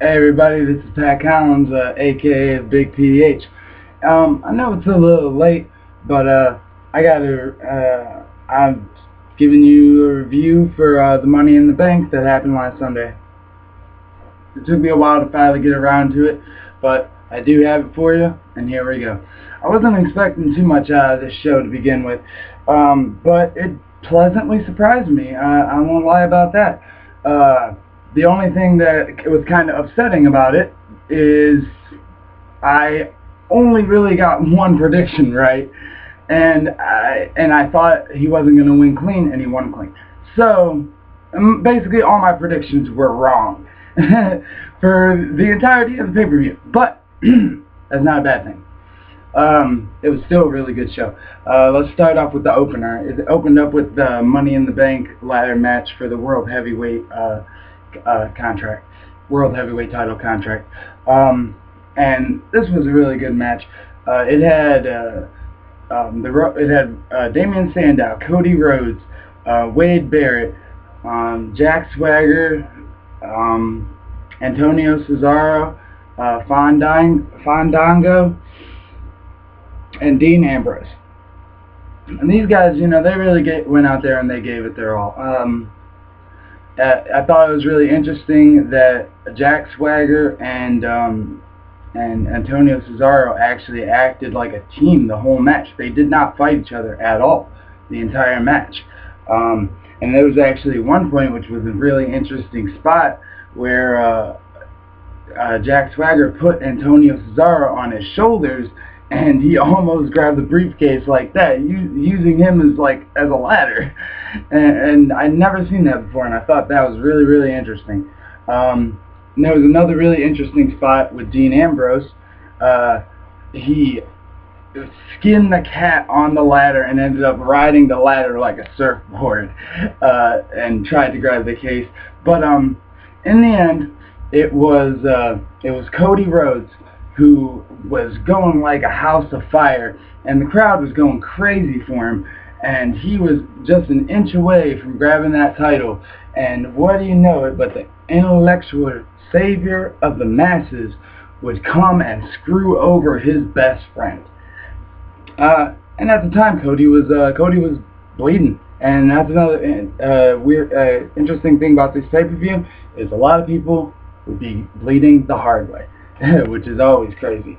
Hey everybody, this is Pat Collins, aka Big PH. I know it's a little late, but I'm giving you a review for the Money in the Bank that happened last Sunday. It took me a while to finally get around to it, but I do have it for you, and here we go. I wasn't expecting too much out of this show to begin with, but it pleasantly surprised me. I won't lie about that. The only thing that was kind of upsetting about it is I only really got one prediction right, and I thought he wasn't going to win clean, and he won clean. So basically, all my predictions were wrong for the entirety of the pay-per-view. But that's not a bad thing. It was still a really good show. Let's start off with the opener. It opened up with the Money in the Bank ladder match for the World Heavyweight World Heavyweight title contract. And this was a really good match. It had Damian Sandow, Cody Rhodes, Wade Barrett, Jack Swagger, Antonio Cesaro, Fandango, and Dean Ambrose. And these guys, they really went out there and they gave it their all. I thought it was really interesting that Jack Swagger and Antonio Cesaro actually acted like a team the whole match. They did not fight each other at all the entire match. And there was actually one point which was a really interesting spot where Jack Swagger put Antonio Cesaro on his shoulders, and he almost grabbed the briefcase like that, using him as a ladder. And I'd never seen that before, and I thought that was really, really interesting. And there was another really interesting spot with Dean Ambrose. He skinned the cat on the ladder and ended up riding the ladder like a surfboard, and tried to grab the case. But in the end, it was Cody Rhodes who was going like a house of fire, and the crowd was going crazy for him, and he was just an inch away from grabbing that title. And what do you know it, but the intellectual savior of the masses would come and screw over his best friend. And at the time, Cody was bleeding, and that's another weird, interesting thing about this pay-per-view is a lot of people would be bleeding the hard way, which is always crazy.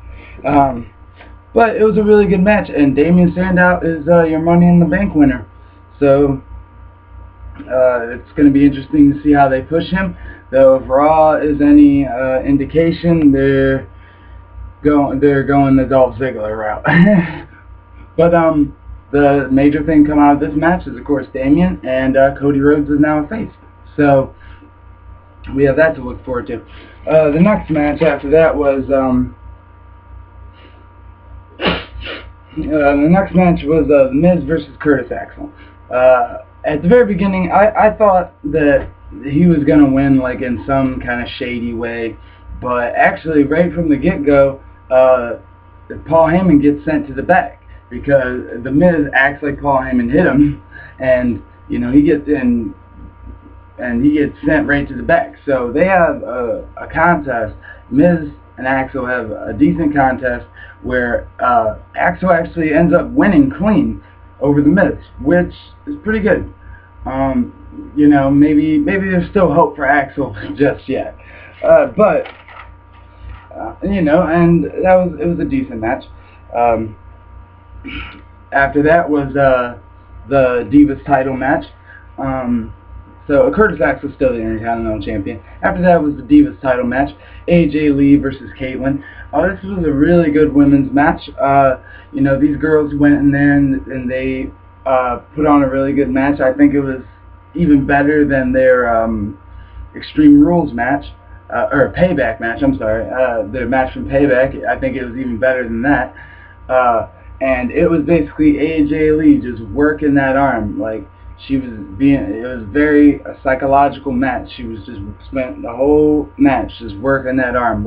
But it was a really good match, and Damian Sandow is your Money in the Bank winner. So it's going to be interesting to see how they push him. Though if Raw is any indication, they're going the Dolph Ziggler route. But the major thing coming out of this match is, of course, Damian, and Cody Rhodes is now a face. So we have that to look forward to. The next match after that was The Miz versus Curtis Axel. At the very beginning, I thought that he was going to win in some kind of shady way, but actually right from the get-go, Paul Heyman gets sent to the back because the Miz acts like Paul Heyman hit him, and he gets sent right to the back. So they have a contest. Miz and Axel have a decent contest where Axel actually ends up winning clean over the Miz, which is pretty good. Maybe there's still hope for Axel just yet. But and it was a decent match. After that was the Divas title match. So Curtis Axel still the Intercontinental Champion. After that was the Divas title match, AJ Lee versus Caitlyn. This was a really good women's match. These girls went in there and they put on a really good match. I think it was even better than their Extreme Rules match, or Payback match, I'm sorry. Their match from Payback, I think it was even better than that. And it was basically AJ Lee just working that arm. It was very a psychological match. She was just spent the whole match just working that arm.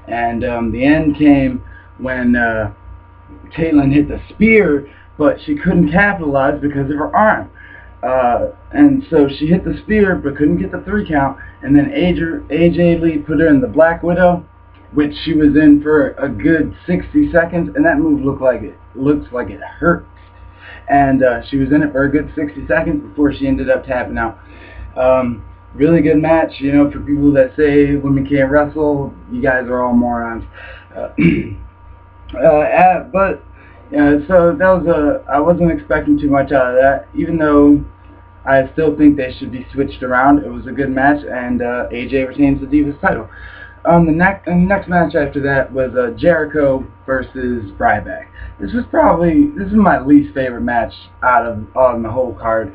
And the end came when Caitlyn hit the spear, but she couldn't capitalize because of her arm. And so she hit the spear but couldn't get the 3 count, and then AJ Lee put her in the Black Widow, which she was in for a good 60 seconds, and that move looks like it hurt. And she was in it for a good 60 seconds before she ended up tapping out. Really good match, you know, for people that say women can't wrestle. You guys are all morons. So that was I wasn't expecting too much out of that, even though I still think they should be switched around. It was a good match, and AJ retains the Divas title. The next match after that was Jericho versus Ryback. This is my least favorite match out of the whole card.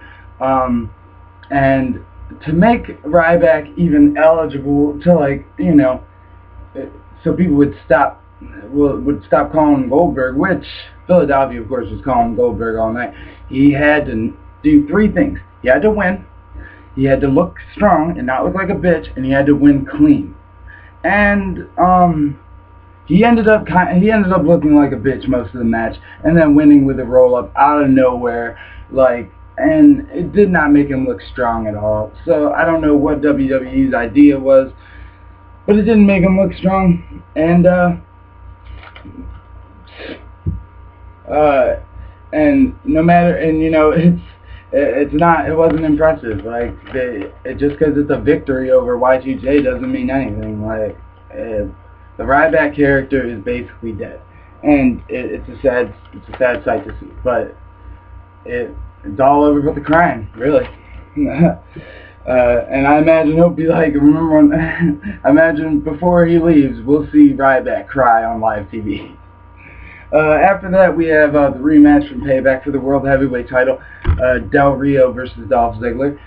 And to make Ryback even eligible to, like, you know, so people would stop calling him Goldberg, which Philadelphia, of course, was calling Goldberg all night. He had to do three things. He had to win, he had to look strong and not look like a bitch, and he had to win clean. And he ended up looking like a bitch most of the match, and then winning with a roll up out of nowhere, like. And it did not make him look strong at all. So I don't know what WWE's idea was, but it didn't make him look strong. And no matter, and you know, it wasn't impressive. Like, just because it's a victory over Y2J doesn't mean anything. Like, the Ryback character is basically dead, and it's a sad sight to see. But it's all over but the crying, really. And I imagine he'll be like, I imagine before he leaves, we'll see Ryback cry on live TV. After that, we have the rematch from Payback for the World Heavyweight title, Del Rio versus Dolph Ziggler.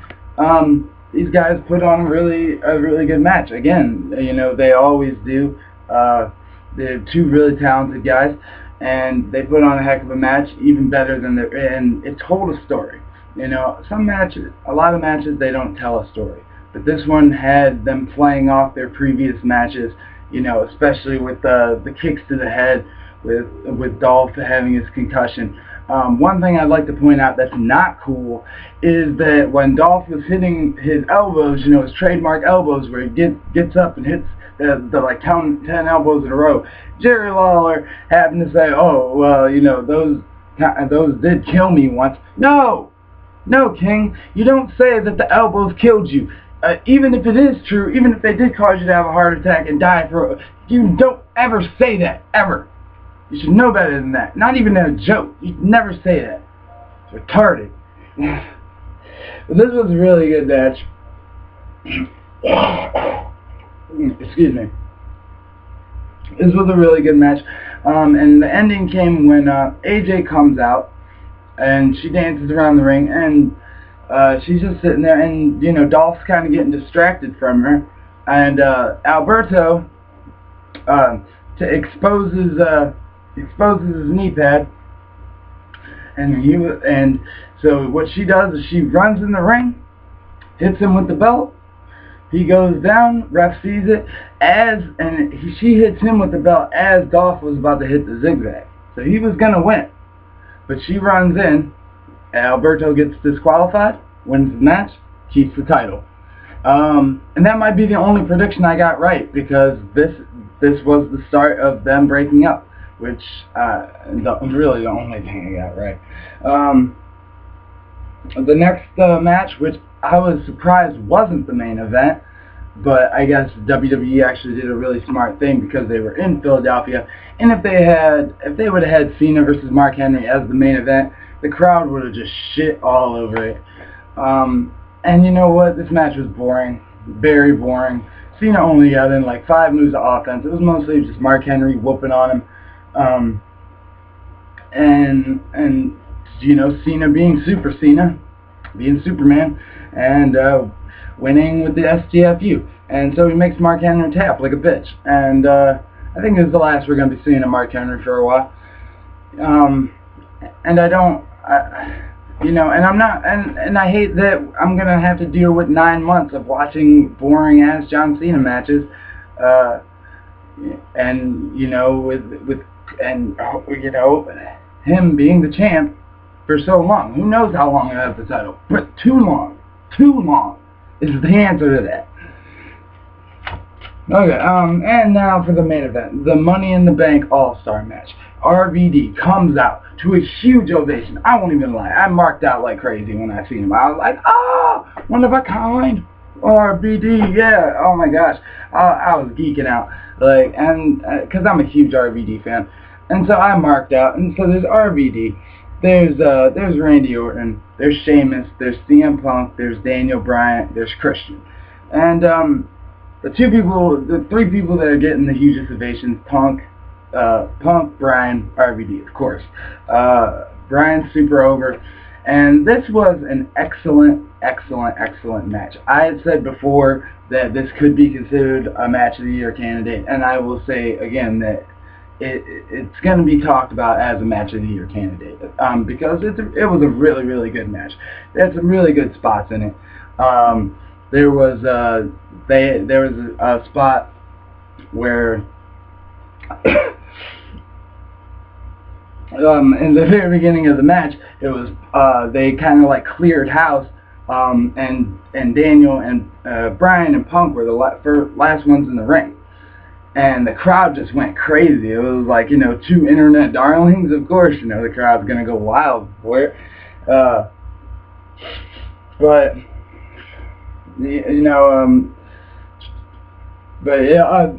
These guys put on a really good match. Again, you know, they always do. They're two really talented guys, and they put on a heck of a match, even better than and it told a story. You know, a lot of matches, they don't tell a story, but this one had them playing off their previous matches. You know, especially with the kicks to the head, with Dolph having his concussion. One thing I'd like to point out that's not cool is that when Dolph was hitting his elbows, you know, his trademark elbows, where he gets up and hits the like 10 elbows in a row, Jerry Lawler happened to say, "Oh, well, you know, those did kill me once." No, King, you don't say that the elbows killed you. Even if it is true, even if they did cause you to have a heart attack and die you don't ever say that, ever. You should know better than that. Not even in a joke. You'd never say that. It's retarded. But this was a really good match. Excuse me. This was a really good match. And the ending came when AJ comes out and she dances around the ring, and she's just sitting there, and you know, Dolph's kind of getting distracted from her, and Alberto exposes his knee pad, and so what she does is she runs in the ring, hits him with the belt. He goes down, ref sees it, she hits him with the belt as Dolph was about to hit the zigzag. So he was gonna win, but she runs in, Alberto gets disqualified, wins the match, keeps the title. And that might be the only prediction I got right, because this was the start of them breaking up, which really the only thing I got right. The next match, which I was surprised wasn't the main event, but I guess WWE actually did a really smart thing because they were in Philadelphia, and if they would have had Cena versus Mark Henry as the main event, the crowd would have just shit all over it. And you know what? This match was boring, very boring. Cena only got in like 5 moves of offense. It was mostly just Mark Henry whooping on him, and you know, Cena being Super Cena, being Superman, and winning with the STFU. And so he makes Mark Henry tap like a bitch. And I think this is the last we're going to be seeing of Mark Henry for a while. And you know, and I'm not, and I hate that I'm going to have to deal with 9 months of watching boring ass John Cena matches, and you know, you know, him being the champ for so long. Who knows how long I have the title? But too long is the answer to that. Okay, and now for the main event, the Money in the Bank All-Star match. RVD comes out to a huge ovation. I won't even lie, I marked out like crazy when I seen him. I was like, oh, one of a kind. RVD, yeah, oh my gosh. I was geeking out, like, and, because I'm a huge RVD fan. And so I marked out, and so there's RVD, there's Randy Orton, there's Sheamus, there's CM Punk, there's Daniel Bryan, there's Christian. And, the three people that are getting the hugest ovations: Punk, Bryan, RVD, of course. Bryan's super over, and this was an excellent match. I had said before that this could be considered a match of the year candidate, and I will say again that it's going to be talked about as a match of the year candidate, because it was a really good match. They had some really good spots in it. There was a spot where in the very beginning of the match, it was they kind of like cleared house, and Daniel and Bryan and Punk were the last ones in the ring, and the crowd just went crazy. It was like, you know, two internet darlings. Of course, you know the crowd's gonna go wild for it, but. You know, but yeah,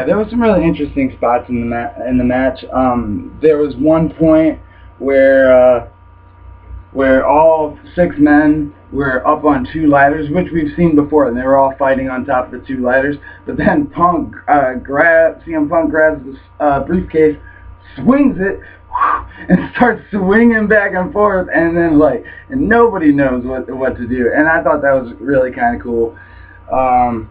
there was some really interesting spots in the match. There was one point where all 6 men were up on 2 ladders, which we've seen before, and they were all fighting on top of the 2 ladders. But then CM Punk grabs the briefcase, swings it, and starts swinging back and forth, and then and nobody knows what to do. And I thought that was really kind of cool. And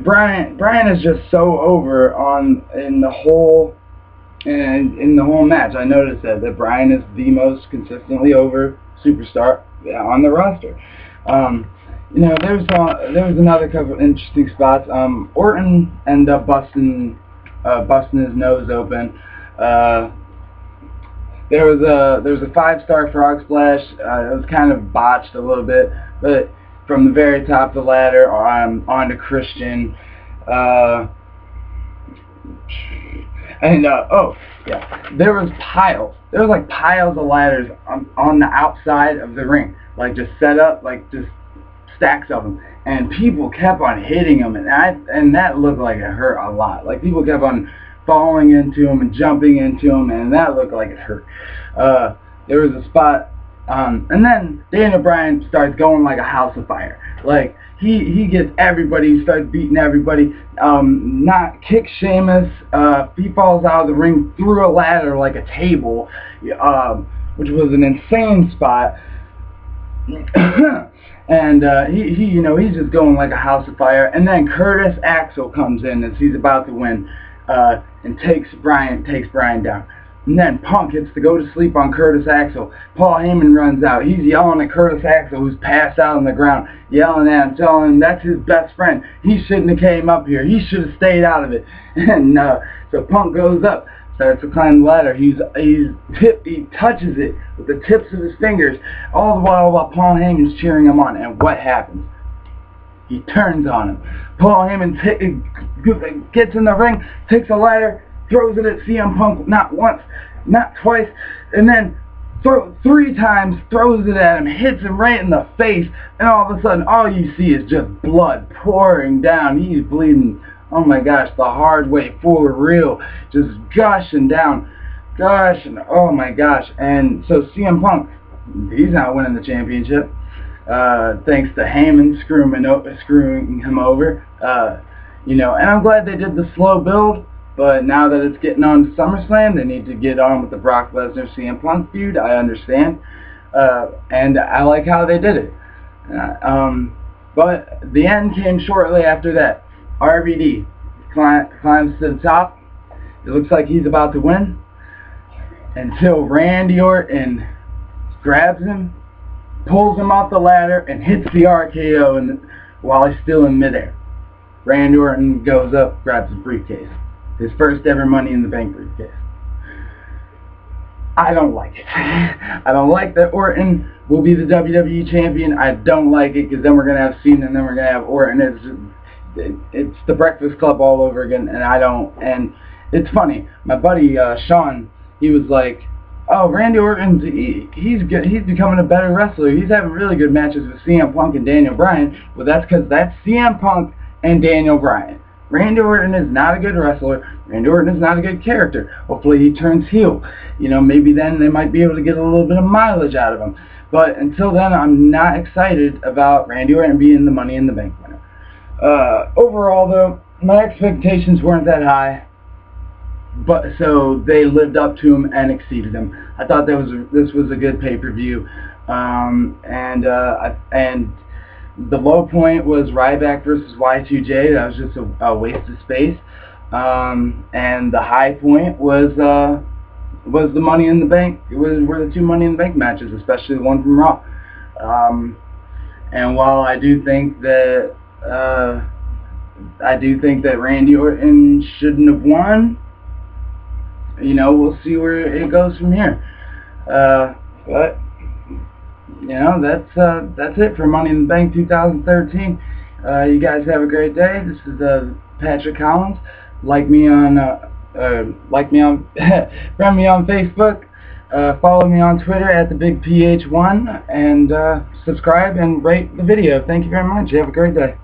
Bryan is just so over in the whole match. I noticed that Bryan is the most consistently over superstar on the roster. There was another couple of interesting spots. Orton ended up busting his nose open. There was a 5-star frog splash. It was kind of botched a little bit, but from the very top of the ladder onto Christian. There was piles. There was like piles of ladders on the outside of the ring, like just set up, like just stacks of them, and people kept on hitting them, and that looked like it hurt a lot. Like people kept on falling into them and jumping into them, and that looked like it hurt. There was a spot, and then Daniel Bryan starts going like a house of fire. Like he gets everybody, he starts beating everybody. Kicks Sheamus. He falls out of the ring through a ladder like a table, which was an insane spot. And he's just going like a house of fire. And then Curtis Axel comes in as he's about to win, and takes Bryan down. And then Punk gets to go to sleep on Curtis Axel. Paul Heyman runs out. He's yelling at Curtis Axel, who's passed out on the ground, yelling at him, telling him that's his best friend. He shouldn't have came up here. He should have stayed out of it. And so Punk goes up, starts to climb the ladder. He touches it with the tips of his fingers, all the while Paul Heyman's cheering him on. And what happens? He turns on him. Paul Heyman gets in the ring, takes a ladder, throws it at CM Punk, not once, not twice, and then 3 times, throws it at him, hits him right in the face, and all of a sudden, all you see is just blood pouring down. He's bleeding, oh my gosh, the hard way, for real, just gushing down, oh my gosh. And so CM Punk, he's not winning the championship, thanks to Heyman screwing him over, and I'm glad they did the slow build. But now that it's getting on to SummerSlam, they need to get on with the Brock Lesnar CM Punk feud. I understand, and I like how they did it. But the end came shortly after that. RVD climbs to the top. It looks like he's about to win, until Randy Orton grabs him, pulls him off the ladder, and hits the RKO while he's still in midair. Randy Orton goes up, grabs his briefcase. His first ever Money in the Bank briefcase. I don't like it. I don't like that Orton will be the WWE champion. I don't like it because then we're gonna have Cena and then we're gonna have Orton. It's the Breakfast Club all over again, and I don't. And it's funny. My buddy Sean, he was like, "Oh, Randy Orton's he's good. He's becoming a better wrestler. He's having really good matches with CM Punk and Daniel Bryan." Well, that's because that's CM Punk and Daniel Bryan. Randy Orton is not a good wrestler. Randy Orton is not a good character. Hopefully he turns heel. You know, maybe then they might be able to get a little bit of mileage out of him. But until then, I'm not excited about Randy Orton being the Money in the Bank winner. Overall, though, my expectations weren't that high. But so they lived up to him and exceeded him. I thought this was a good pay-per-view, and the low point was Ryback versus Y2J. That was just a waste of space. And the high point was the Money in the Bank. Were the two Money in the Bank matches, especially the one from Raw. And while I do think that Randy Orton shouldn't have won, you know, we'll see where it goes from here. But you know, that's it for Money in the Bank 2013. You guys have a great day. This is Patrick Collins. Like me on friend me on Facebook. Follow me on Twitter at @thebigph1, and subscribe and rate the video. Thank you very much. You have a great day.